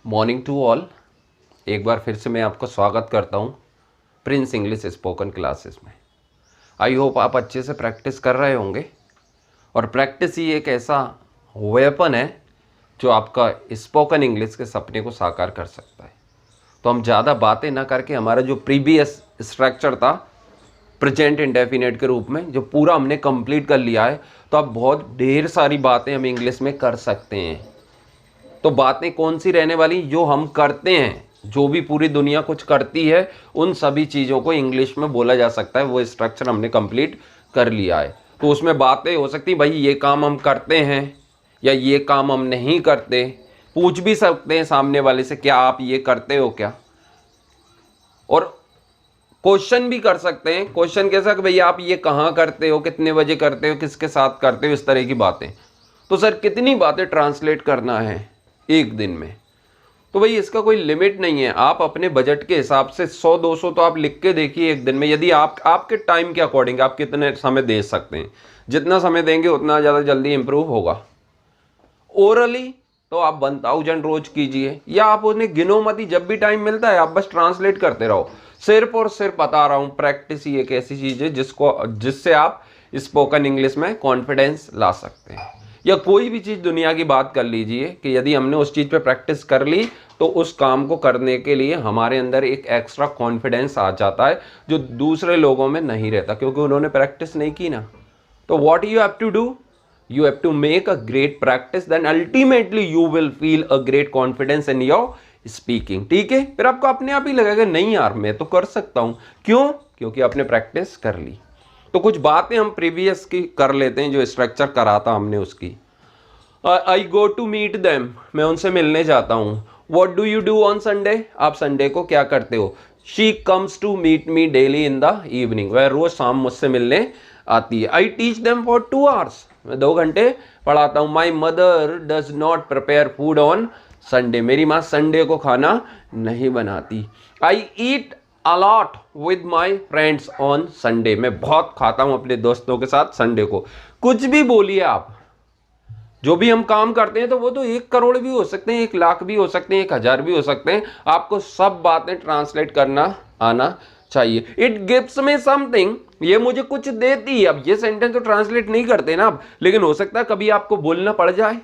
Morning to all. एक बार फिर से मैं आपका स्वागत करता हूँ प्रिंस इंग्लिश स्पोकन क्लासेस में। आई होप आप अच्छे से प्रैक्टिस कर रहे होंगे। और प्रैक्टिस ही एक ऐसा वेपन है जो आपका स्पोकन इंग्लिश के सपने को साकार कर सकता है। तो हम ज़्यादा बातें ना करके हमारा जो प्रीवियस स्ट्रक्चर था प्रेजेंट इंडेफिनिट के रूप में जो पूरा हमने कंप्लीट कर लिया है, तो अब बहुत ढेर सारी बातें हम इंग्लिश में कर सकते हैं। तो बातें कौन सी रहने वाली, जो हम करते हैं, जो भी पूरी दुनिया कुछ करती है उन सभी चीज़ों को इंग्लिश में बोला जा सकता है। वो स्ट्रक्चर हमने कंप्लीट कर लिया है। तो उसमें बातें हो सकती भाई ये काम हम करते हैं या ये काम हम नहीं करते। पूछ भी सकते हैं सामने वाले से क्या आप ये करते हो क्या, और क्वेश्चन भी कर सकते हैं। क्वेश्चन कैसा कि भैया आप ये कहाँ करते हो, कितने बजे करते हो, किसके साथ करते हो, इस तरह की बातें। तो सर कितनी बातें ट्रांसलेट करना है एक दिन में? तो भाई इसका कोई लिमिट नहीं है। आप अपने बजट के हिसाब से 100-200 तो आप लिख के देखिए एक दिन में। यदि आपके टाइम के अकॉर्डिंग आप कितने समय दे सकते हैं, जितना समय देंगे उतना ज़्यादा जल्दी इंप्रूव होगा। ओरली तो आप 1000 रोज कीजिए, या आप उन्हें गिनो मत ही, जब भी टाइम मिलता है आप बस ट्रांसलेट करते रहो। सिर्फ और सिर्फ बता रहा हूँ, प्रैक्टिस ही एक ऐसी चीज़ है जिससे आप स्पोकन इंग्लिश में कॉन्फिडेंस ला सकते हैं। या कोई भी चीज़ दुनिया की बात कर लीजिए कि यदि हमने उस चीज़ पे प्रैक्टिस कर ली तो उस काम को करने के लिए हमारे अंदर एक एक्स्ट्रा कॉन्फिडेंस आ जाता है जो दूसरे लोगों में नहीं रहता, क्योंकि उन्होंने प्रैक्टिस नहीं की ना। तो what you have to do, you have to make a great practice, then ultimately you will feel a great confidence in your speaking। ठीक है, फिर आपको अपने आप ही लगेगा नहीं यार मैं तो कर सकता हूं। क्यों? क्योंकि आपने प्रैक्टिस कर ली। तो कुछ बातें हम प्रीवियस की कर लेते हैं, जो स्ट्रक्चर करा था हमने उसकी। I go to meet them, मैं उनसे मिलने जाता हूँ। What do you do on Sunday, आप संडे को क्या करते हो? She comes to meet me daily in the evening, वह रोज शाम मुझसे मिलने आती है। I teach them for 2 hours, मैं 2 घंटे पढ़ाता हूँ। My mother does not prepare food on Sunday, मेरी माँ संडे को खाना नहीं बनाती। I eat a lot with my friends on Sunday, मैं बहुत खाता हूँ अपने दोस्तों के साथ संडे को। कुछ भी बोलिए आप, जो भी हम काम करते हैं तो वो तो 1 करोड़ भी हो सकते हैं, 1 लाख भी हो सकते हैं, 1000 भी हो सकते हैं। आपको सब बातें ट्रांसलेट करना आना चाहिए। इट गिव्स मी समथिंग, ये मुझे कुछ देती है। अब ये सेंटेंस तो ट्रांसलेट नहीं करते ना आप, लेकिन हो सकता है कभी आपको बोलना पड़ जाए।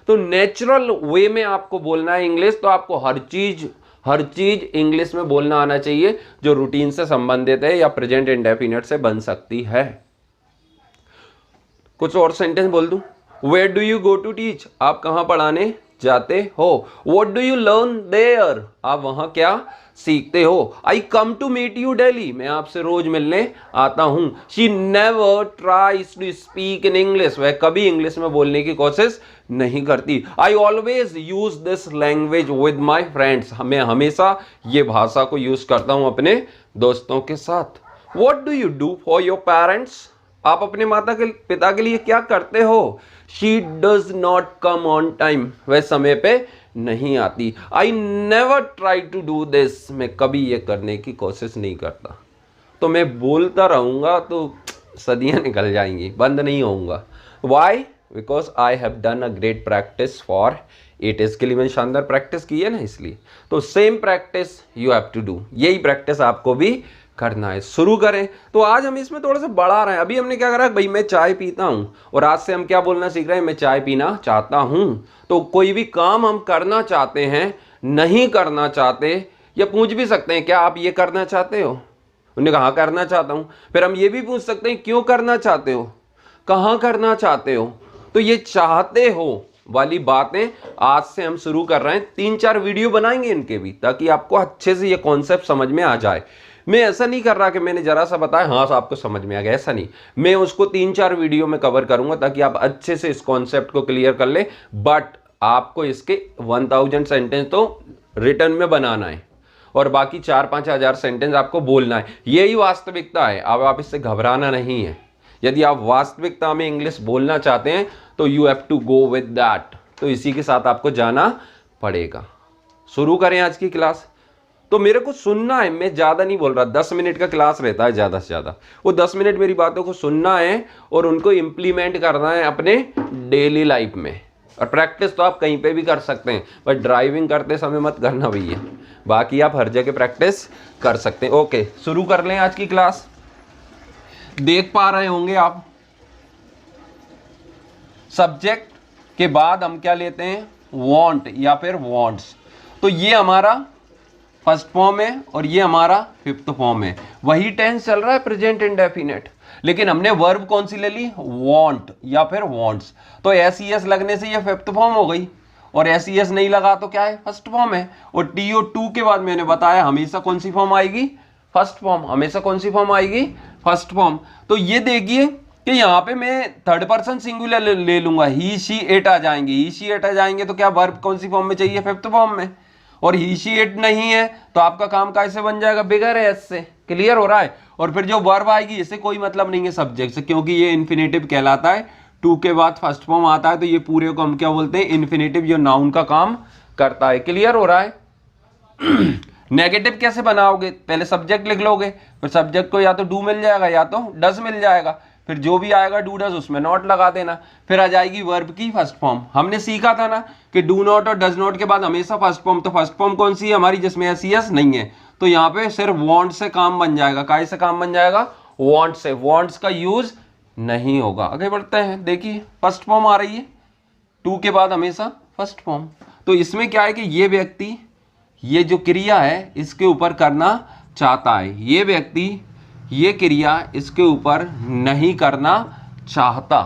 तो नेचुरल वे में आपको बोलना है इंग्लिश। तो आपको हर चीज इंग्लिश में बोलना आना चाहिए जो रूटीन से संबंधित है या प्रेजेंट इंडेफिनिट से बन सकती है। कुछ और सेंटेंस बोल दूं। Where do you go to teach, आप कहाँ पढ़ाने जाते हो? What do you learn there, आप वहां क्या सीखते हो? I come to meet you daily, मैं आपसे रोज मिलने आता हूं। She never tries to speak in English, वह कभी इंग्लिश में बोलने की कोशिश नहीं करती। I always use this language with my friends, मैं हमेशा ये भाषा को यूज करता हूं अपने दोस्तों के साथ। What do you do for your parents, आप अपने माता के पिता के लिए क्या करते हो? She does not come on time, वह समय पे नहीं आती। I never try to do this, मैं कभी ये करने की कोशिश नहीं करता। तो मैं बोलता रहूंगा तो सदियां निकल जाएंगी, बंद नहीं होऊंगा। Why? Because I have done a great practice for it, इसके लिए मैंने शानदार प्रैक्टिस की है ना, इसलिए। तो same practice you have to do, यही प्रैक्टिस आपको भी करना है। शुरू करें। तो आज हम इसमें थोड़ा सा बढ़ा रहे हैं। अभी हमने क्या करा, भाई मैं चाय पीता हूं, और आज से हम क्या बोलना सीख रहे हैं, मैं चाय पीना चाहता हूं। तो कोई भी काम हम करना चाहते हैं, नहीं करना चाहते, या पूछ भी सकते हैं क्या आप ये करना चाहते हो? उन्होंने कहा करना चाहता हूं। फिर हम ये भी पूछ सकते हैं क्यों करना चाहते हो, कहां करना चाहते हो। तो ये चाहते हो वाली बातें आज से हम शुरू कर रहे हैं। 3-4 वीडियो बनाएंगे इनके भी, ताकि आपको अच्छे से ये कॉन्सेप्ट समझ में आ जाए। मैं ऐसा नहीं कर रहा कि मैंने जरा सा बताया हाँ आपको समझ में आ गया, ऐसा नहीं। मैं उसको 3-4 वीडियो में कवर करूंगा ताकि आप अच्छे से इस कॉन्सेप्ट को क्लियर कर ले। बट आपको इसके 1000 सेंटेंस तो रिटर्न में बनाना है, और बाकी 4-5 हज़ार सेंटेंस आपको बोलना है। यही वास्तविकता है। अब आप इससे घबराना नहीं है। यदि आप वास्तविकता में इंग्लिश बोलना चाहते हैं तो you have to go with that. तो इसी के साथ आपको जाना पड़ेगा। शुरू करें आज की क्लास। तो मेरे को सुनना है, मैं ज़्यादा नहीं बोल रहा। 10 मिनट का क्लास रहता है ज़्यादा से ज़्यादा। वो 10 मिनट मेरी बातों को सुनना है और उनको इम्प्लीमेंट करना है अपने डेली लाइफ में। और प्रैक्टिस तो आप कहीं पे भी कर सकते हैं, बट ड्राइविंग करते समय मत करना भैया, बाकी आप हर जगह प्रैक्टिस कर सकते हैं। ओके, शुरू कर लें आज की क्लास। देख पा रहे होंगे आप, सब्जेक्ट के बाद हम क्या लेते हैं, वांट या फिर वांट्स। तो ये हमारा फर्स्ट फॉर्म है और ये हमारा फिफ्थ फॉर्म है। वही टेंस चल रहा है, प्रेजेंट इंडेफिनिट, लेकिन हमने वर्ब कौन सी ले ली, वांट या फिर वांट्स। तो एस लगने से ये फिफ्थ फॉर्म हो गई, और एस नहीं लगा तो क्या है, फर्स्ट फॉर्म है। और टीओ टू के बाद मैंने बताया हमेशा कौन सी फॉर्म आएगी, फर्स्ट फॉर्म। हमेशा कौन सी फॉर्म आएगी, फर्स्ट फॉर्म। तो ये देखिए कि यहाँ पे मैं थर्ड पर्सन सिंगुलर ले लूंगा, ही शी इट आ जाएंगे, ही शी इट आ जाएंगे, तो क्या वर्ब कौन सी फॉर्म में चाहिए, फिफ्थ फॉर्म में। और ही शी इट नहीं है तो आपका काम कैसे बन जाएगा, बिगर है एस से। क्लियर हो रहा है। और फिर जो वर्ब आएगी इससे कोई मतलब नहीं है सब्जेक्ट से, क्योंकि ये इन्फिनेटिव कहलाता है। टू के बाद फर्स्ट फॉर्म आता है तो ये पूरे को हम क्या बोलते हैं, इन्फिनेटिव, जो नाउन का काम करता है। क्लियर हो रहा है। नेगेटिव कैसे बनाओगे, पहले सब्जेक्ट लिख लोगे, फिर सब्जेक्ट को या तो डू मिल जाएगा या तो डज मिल जाएगा, फिर जो भी आएगा डू डज उसमें नॉट लगा देना, फिर आ जाएगी वर्ब की फर्स्ट फॉर्म। हमने सीखा था ना कि डू नॉट और डज नॉट के बाद हमेशा फर्स्ट फॉर्म। तो फर्स्ट फॉर्म कौन सी है हमारी, जिसमें एस नहीं है, तो यहाँ पे सिर्फ वांट से काम बन जाएगा। काय से काम बन जाएगा, वांट से। वांट्स का यूज नहीं होगा। आगे बढ़ते हैं, देखिए फर्स्ट फॉर्म आ रही है, टू के बाद हमेशा फर्स्ट फॉर्म। तो इसमें क्या है कि ये व्यक्ति, ये जो क्रिया है इसके ऊपर करना चाहता है, ये व्यक्ति ये क्रिया इसके ऊपर नहीं करना चाहता।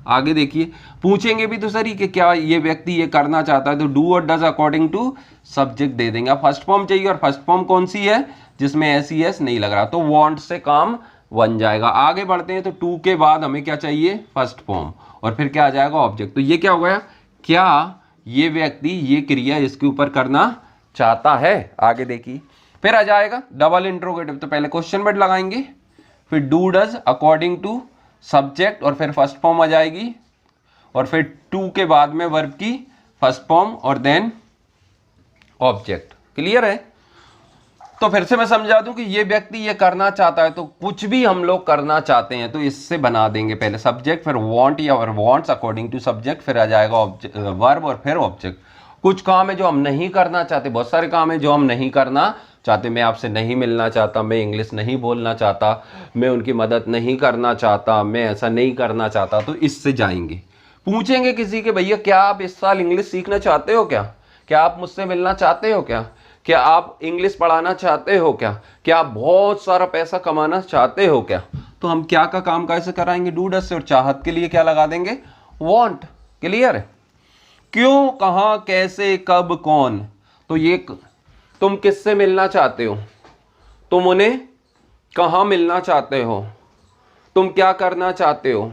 आगे देखिए, पूछेंगे भी तो सर कि क्या ये व्यक्ति ये करना चाहता है, तो डू और does according to subject they देंगे। आप फर्स्ट फॉर्म चाहिए, और फर्स्ट फॉर्म कौन सी है, जिसमें एस नहीं लग रहा, तो वांट से काम बन जाएगा। आगे बढ़ते हैं, तो टू के बाद हमें क्या चाहिए, फर्स्ट फॉर्म, और फिर क्या आ जाएगा, ऑब्जेक्ट। तो ये क्या हो गया, क्या ये व्यक्ति ये क्रिया इसके ऊपर करना चाहता है। आगे देखिए, फिर आ जाएगा डबल इंट्रोगेटिव। तो पहले क्वेश्चन वर्ड लगाएंगे, फिर do does according to subject, और फिर फर्स्ट फॉर्म आ जाएगी, और फिर टू के बाद में वर्ब की फर्स्ट फॉर्म, और देन ऑब्जेक्ट। क्लियर है। तो फिर से मैं समझा दूं कि ये व्यक्ति ये करना चाहता है, तो कुछ भी हम लोग करना चाहते हैं तो इससे बना देंगे, पहले सब्जेक्ट, फिर वांट या वांट्स अकॉर्डिंग टू सब्जेक्ट, फिर आ जाएगा वर्ब, और फिर ऑब्जेक्ट। कुछ काम है जो हम नहीं करना चाहते, बहुत सारे काम है जो हम नहीं करना चाहते। मैं आपसे नहीं मिलना चाहता, मैं इंग्लिश नहीं बोलना चाहता, मैं उनकी मदद नहीं करना चाहता, मैं ऐसा नहीं करना चाहता, तो इससे जाएंगे। पूछेंगे किसी के, भैया क्या आप इस साल इंग्लिश सीखना चाहते हो क्या आप मुझसे मिलना चाहते हो क्या आप इंग्लिश पढ़ाना चाहते हो क्या आप बहुत सारा पैसा कमाना चाहते हो तो हम क्या का काम कैसे कराएंगे, डू डज से, और चाहत के लिए क्या लगा देंगे, वांट। क्लियर है। क्यों, कहां, कैसे, कब, कौन। तो ये तुम किससे मिलना चाहते हो, तुम उन्हें कहां मिलना चाहते हो, तुम क्या करना चाहते हो,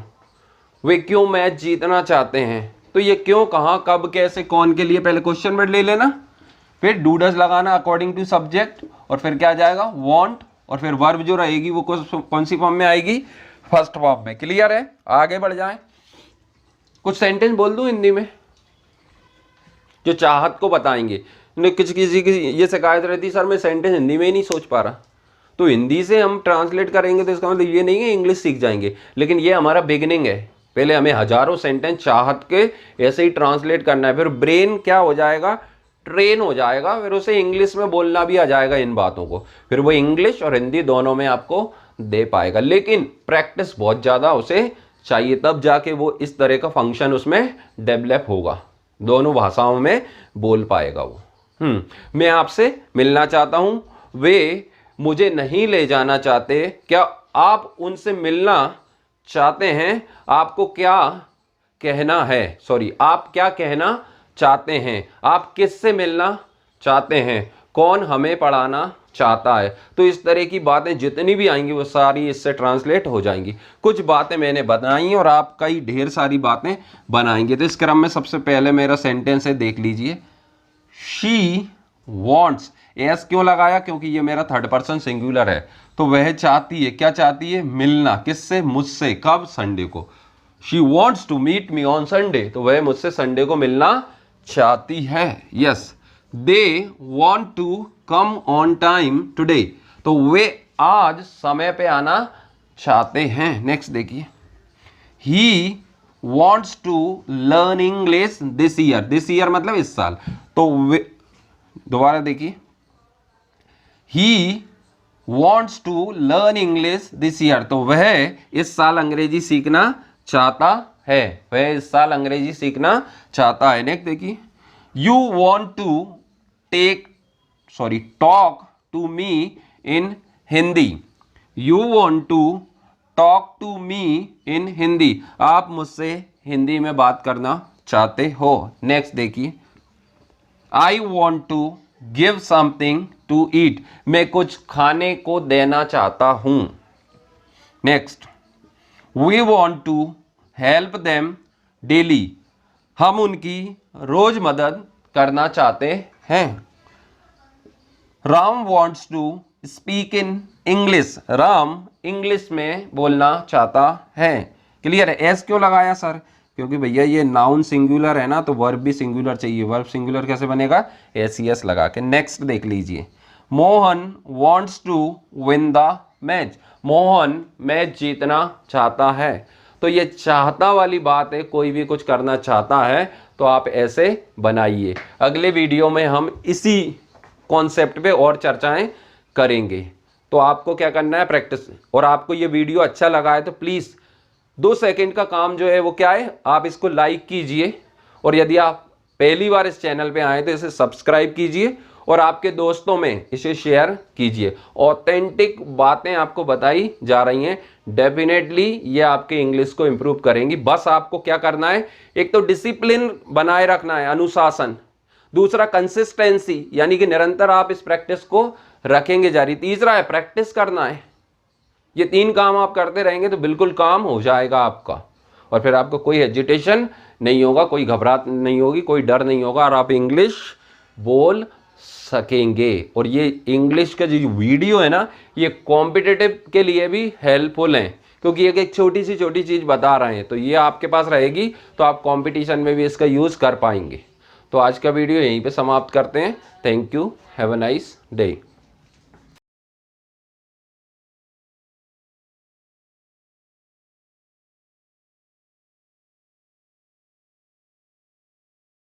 वे क्यों मैच जीतना चाहते हैं। तो ये क्यों, कहां, कब, कैसे, कौन के लिए पहले क्वेश्चन वर्ड ले लेना, फिर डू डज लगाना अकॉर्डिंग टू सब्जेक्ट, और फिर क्या जाएगा, वांट, और फिर वर्ब जो रहेगी वो कौन सी फॉर्म में आएगी, फर्स्ट फॉर्म में। क्लियर है। आगे बढ़ जाएं, कुछ सेंटेंस बोल दूं हिंदी में जो चाहत को बताएंगे। किसी की ये शिकायत रहती, सर मैं सेंटेंस हिंदी में ही नहीं सोच पा रहा, तो हिंदी से हम ट्रांसलेट करेंगे तो इसका मतलब ये नहीं है इंग्लिश सीख जाएंगे, लेकिन ये हमारा बिगिनिंग है। पहले हमें हजारों सेंटेंस चाहत के ऐसे ही ट्रांसलेट करना है, फिर ब्रेन क्या हो जाएगा, ट्रेन हो जाएगा, फिर उसे इंग्लिश में बोलना भी आ जाएगा इन बातों को, फिर वो इंग्लिश और हिंदी दोनों में आपको दे पाएगा। लेकिन प्रैक्टिस बहुत ज़्यादा उसे चाहिए, तब जाके वो इस तरह का फंक्शन उसमें डेवलप होगा, दोनों भाषाओं में बोल पाएगा वो। मैं आपसे मिलना चाहता हूं, वे मुझे नहीं ले जाना चाहते, क्या आप उनसे मिलना चाहते हैं, आपको क्या कहना है, आप क्या कहना चाहते हैं, आप किससे मिलना चाहते हैं, कौन हमें पढ़ाना चाहता है। तो इस तरह की बातें जितनी भी आएंगी वो सारी इससे ट्रांसलेट हो जाएंगी। कुछ बातें मैंने बनाई और आप कई ढेर सारी बातें बनाएंगे। तो इस क्रम में सबसे पहले मेरा सेंटेंस है, देख लीजिए, शी वॉन्ट्स। एस क्यों लगाया, क्योंकि ये मेरा थर्ड पर्सन सिंगुलर है, तो वह चाहती है, क्या चाहती है, मिलना, किससे, मुझसे, कब, संडे को। She wants to meet me on Sunday, तो वह मुझसे संडे को मिलना चाहती है। Yes, they want to come on time today, तो वे आज समय पे आना चाहते हैं। नेक्स्ट देखिए, ही wants to learn English this year, this year मतलब इस साल, तो दोबारा देखिए, he wants to learn English this year, तो वह इस साल अंग्रेजी सीखना चाहता है, वह इस साल अंग्रेजी सीखना चाहता है। नेक्स्ट देखिए, you want to talk to me in Hindi, you want to talk to me in Hindi, आप मुझसे हिंदी में बात करना चाहते हो। नेक्स्ट देखिए, I want to give something to eat, मैं कुछ खाने को देना चाहता हूं। Next, we want to help them daily, हम उनकी रोज मदद करना चाहते हैं। Ram wants to speak in English, Ram English में बोलना चाहता है। क्लियर है? एस क्यों लगाया सर? क्योंकि भैया ये नाउन सिंगुलर है ना, तो वर्ब भी सिंगुलर चाहिए। वर्ब सिंगुलर कैसे बनेगा? एस लगा के। नेक्स्ट देख लीजिए, Mohan wants to win the match, Mohan match जीतना चाहता है। तो ये चाहता वाली बात है, कोई भी कुछ करना चाहता है तो आप ऐसे बनाइए। अगले वीडियो में हम इसी कॉन्सेप्ट पे और चर्चाएं करेंगे। तो आपको क्या करना है? प्रैक्टिस। और आपको ये वीडियो अच्छा लगा है तो प्लीज़ 2 सेकंड का काम जो है वो क्या है, आप इसको लाइक कीजिए, और यदि आप पहली बार इस चैनल पे आए तो इसे सब्सक्राइब कीजिए और आपके दोस्तों में इसे शेयर कीजिए। ऑथेंटिक बातें आपको बताई जा रही हैं, डेफिनेटली ये आपके इंग्लिश को इम्प्रूव करेंगी। बस आपको क्या करना है, एक तो डिसिप्लिन बनाए रखना है, अनुशासन, दूसरा कंसिस्टेंसी, यानी कि निरंतर आप इस प्रैक्टिस को रखेंगे जारी, तीसरा है प्रैक्टिस करना है। ये 3 काम आप करते रहेंगे तो बिल्कुल काम हो जाएगा आपका, और फिर आपको कोई हेजिटेशन नहीं होगा, कोई घबराहट नहीं होगी, कोई डर नहीं होगा, और आप इंग्लिश बोल सकेंगे। और ये इंग्लिश का जो वीडियो है ना, ये कॉम्पिटिटिव के लिए भी हेल्पफुल हैं, क्योंकि एक छोटी चीज़ बता रहे हैं, तो ये आपके पास रहेगी तो आप कंपटीशन में भी इसका यूज़ कर पाएंगे। तो आज का वीडियो यहीं पे समाप्त करते हैं। Thank you, have a nice day.